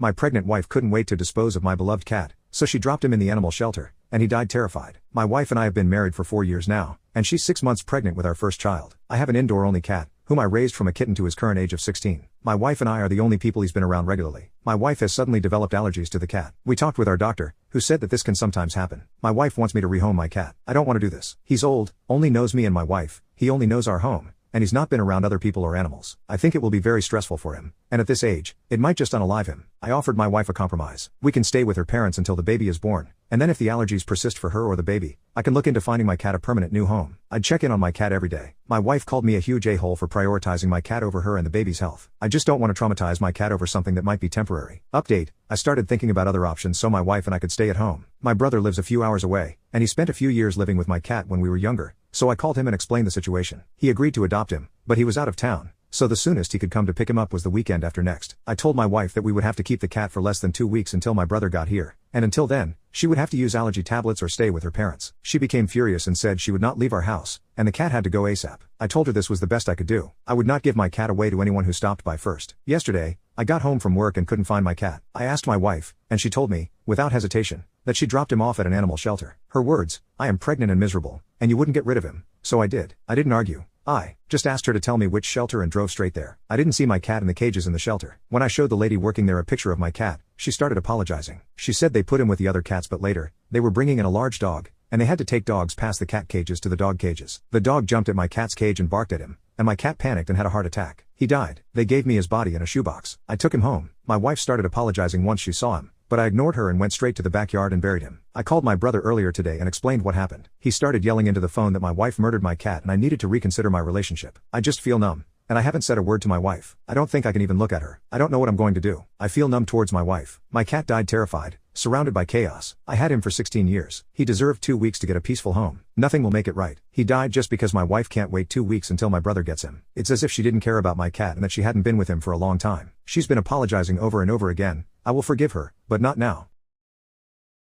My pregnant wife couldn't wait to dispose of my beloved cat, so she dropped him in the animal shelter, and he died terrified. My wife and I have been married for 4 years now, and she's 6 months pregnant with our first child. I have an indoor-only cat, whom I raised from a kitten to his current age of 16. My wife and I are the only people he's been around regularly. My wife has suddenly developed allergies to the cat. We talked with our doctor, who said that this can sometimes happen. My wife wants me to rehome my cat. I don't want to do this. He's old, only knows me and my wife, he only knows our home, and he's not been around other people or animals. I think it will be very stressful for him, and at this age, it might just unalive him. I offered my wife a compromise. We can stay with her parents until the baby is born, and then if the allergies persist for her or the baby, I can look into finding my cat a permanent new home. I'd check in on my cat every day. My wife called me a huge a-hole for prioritizing my cat over her and the baby's health. I just don't want to traumatize my cat over something that might be temporary. Update: I started thinking about other options so my wife and I could stay at home. My brother lives a few hours away, and he spent a few years living with my cat when we were younger, so I called him and explained the situation. He agreed to adopt him, but he was out of town, so the soonest he could come to pick him up was the weekend after next. I told my wife that we would have to keep the cat for less than 2 weeks until my brother got here, and until then, she would have to use allergy tablets or stay with her parents. She became furious and said she would not leave our house, and the cat had to go ASAP. I told her this was the best I could do. I would not give my cat away to anyone who stopped by first. Yesterday, I got home from work and couldn't find my cat. I asked my wife, and she told me, without hesitation, that she dropped him off at an animal shelter. Her words: "I am pregnant and miserable, and you wouldn't get rid of him." So I did. I didn't argue. I just asked her to tell me which shelter and drove straight there. I didn't see my cat in the cages in the shelter. When I showed the lady working there a picture of my cat, she started apologizing. She said they put him with the other cats, but later, they were bringing in a large dog, and they had to take dogs past the cat cages to the dog cages. The dog jumped at my cat's cage and barked at him, and my cat panicked and had a heart attack. He died. They gave me his body in a shoebox. I took him home. My wife started apologizing once she saw him, but I ignored her and went straight to the backyard and buried him. I called my brother earlier today and explained what happened. He started yelling into the phone that my wife murdered my cat and I needed to reconsider my relationship. I just feel numb, and I haven't said a word to my wife. I don't think I can even look at her. I don't know what I'm going to do. I feel numb towards my wife. My cat died terrified, surrounded by chaos. I had him for 16 years. He deserved 2 weeks to get a peaceful home. Nothing will make it right. He died just because my wife can't wait 2 weeks until my brother gets him. It's as if she didn't care about my cat and that she hadn't been with him for a long time. She's been apologizing over and over again. I will forgive her, but not now.